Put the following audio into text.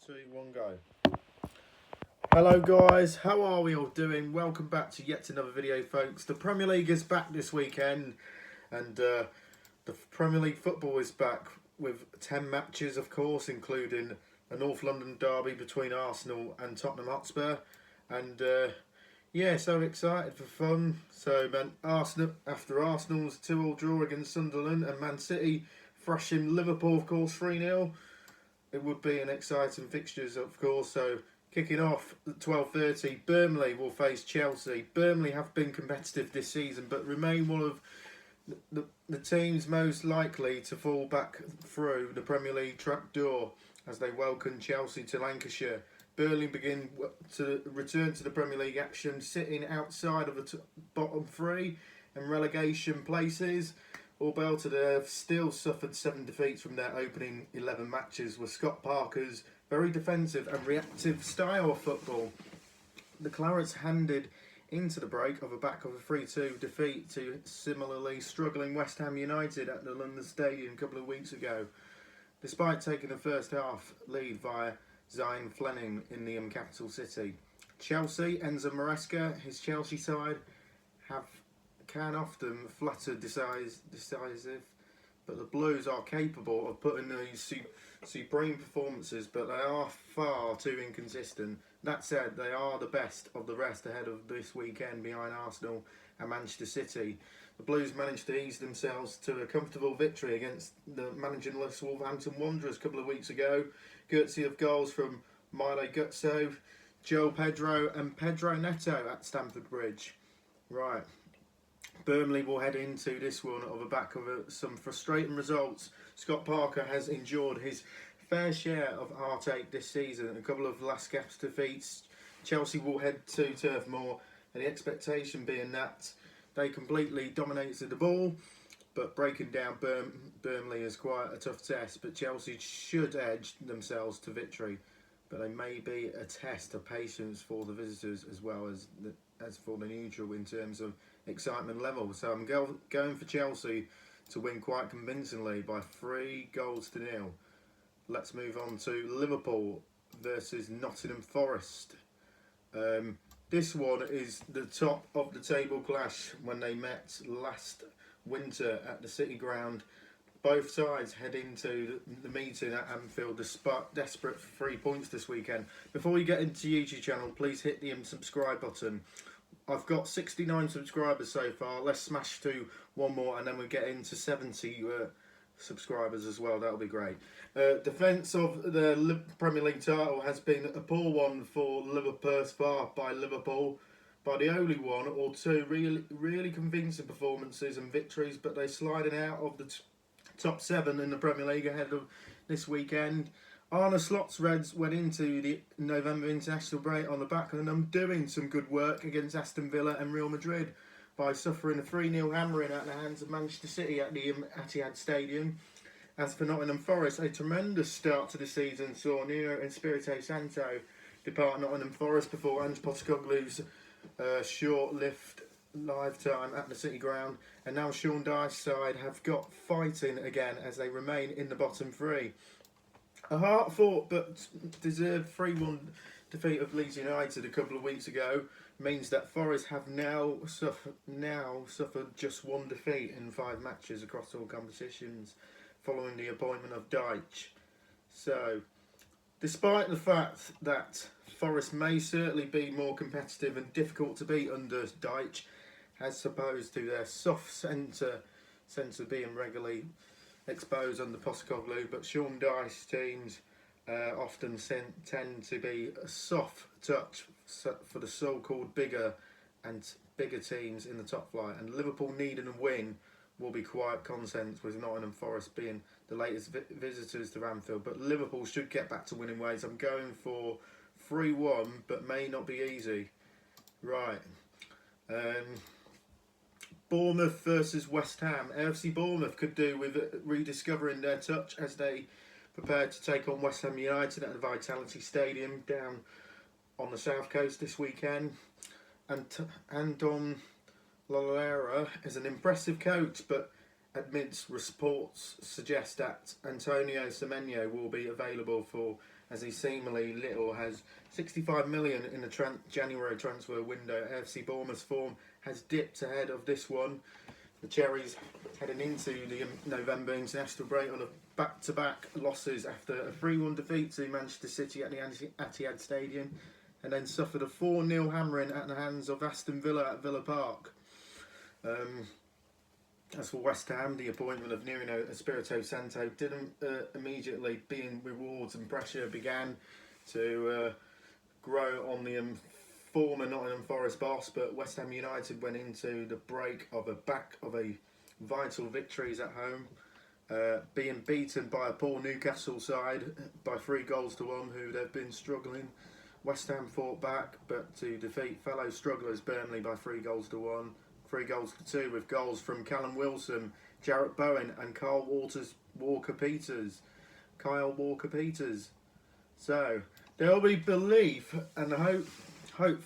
2, 1, go. Hello guys, how are we all doing? Welcome back to yet another video, folks. The Premier League is back this weekend, and the Premier League football is back with 10 matches, of course, including a North London derby between Arsenal and Tottenham Hotspur. And yeah, so excited for fun. So, man, Arsenal, after Arsenal's 2-2 draw against Sunderland, and Man City thrashing Liverpool, of course, 3-0. It would be an exciting fixtures, of course. So, kicking off at 12:30, Burnley will face Chelsea. Burnley have been competitive this season, but remain one of the teams most likely to fall back through the Premier League trapdoor as they welcome Chelsea to Lancashire. Burnley begin to return to the Premier League action, sitting outside of the bottom three and relegation places. Although they have still suffered 7 defeats from their opening 11 matches, with Scott Parker's very defensive and reactive style of football. The Clarets handed into the break of a back of a 3-2 defeat to similarly struggling West Ham United at the London Stadium a couple of weeks ago, despite taking the first half lead via Zion Fleming in the capital city. Chelsea, Enzo Maresca, his Chelsea side, can often flatter decisive, but the Blues are capable of putting these supreme performances, but they are far too inconsistent. That said, they are the best of the rest ahead of this weekend behind Arsenal and Manchester City. The Blues managed to ease themselves to a comfortable victory against the managerless Wolverhampton Wanderers a couple of weeks ago, courtesy of goals from Milo Gutso, Joel Pedro and Pedro Neto at Stamford Bridge. Right. Burnley will head into this one on the back of some frustrating results. Scott Parker has endured his fair share of heartache this season, a couple of last gasp defeats. Chelsea will head to Turf Moor, and the expectation being that they completely dominated the ball, but breaking down Burnley is quite a tough test. But Chelsea should edge themselves to victory, but they may be a test of patience for the visitors as well as for the neutral in terms of excitement level. So I'm going for Chelsea to win quite convincingly by 3-0. Let's move on to Liverpool versus Nottingham Forest. This one is the top of the table clash when they met last winter at the City Ground. Both sides head into the meeting at Anfield desperate for 3 points this weekend. Before we get into YouTube channel, please hit the subscribe button. I've got 69 subscribers so far. Let's smash to one more and then we'll get into 70 subscribers as well. That'll be great. Defence of the Premier League title has been a poor one for Liverpool thus far by Liverpool. By the only one or two really convincing performances and victories, but they're sliding out of the top 7 in the Premier League ahead of this weekend. Arne Slot's Reds went into the November international break on the back of them doing some good work against Aston Villa and Real Madrid by suffering a 3-0 hammering at the hands of Manchester City at the Etihad Stadium. As for Nottingham Forest, a tremendous start to the season saw Nuno Espirito Santo depart Nottingham Forest before Ange Postecoglou's short-lived lifetime at the City Ground, and now Sean Dyche's side have got fighting again as they remain in the bottom 3. A hard-fought but deserved 3-1 defeat of Leeds United a couple of weeks ago means that Forest have now suffered just 1 defeat in 5 matches across all competitions following the appointment of Dyche. So, despite the fact that Forest may certainly be more competitive and difficult to beat under Dyche, as opposed to their soft centre being regularly exposed under Postecoglou, but Sean Dyche's teams often tend to be a soft touch for the so-called bigger teams in the top flight, and Liverpool needing a win will be quite content, with Nottingham Forest being the latest visitors to Anfield, but Liverpool should get back to winning ways. I'm going for 3-1, but may not be easy. Right. Bournemouth versus West Ham. AFC Bournemouth could do with rediscovering their touch as they prepare to take on West Ham United at the Vitality Stadium down on the south coast this weekend. And Anton Lalera is an impressive coach, but admits reports suggest that Antonio Semenyo will be available for as he seemingly little has 65 million in the January transfer window. AFC Bournemouth's form has dipped ahead of this one. The Cherries heading into the November international break on a back-to-back losses after a 3-1 defeat to Manchester City at the Etihad Stadium, and then suffered a 4-0 hammering at the hands of Aston Villa at Villa Park. As for West Ham, the appointment of Nuno Espirito Santo didn't immediately begin. Rewards and pressure began to grow on the former Nottingham Forest boss, but West Ham United went into the break of a vital victories at home, being beaten by a poor Newcastle side by 3-1, who they've been struggling. West Ham fought back, but to defeat fellow strugglers Burnley by 3-1, 3-2, with goals from Callum Wilson, Jarrett Bowen, and Kyle Walker-Peters. So there will be belief and hope for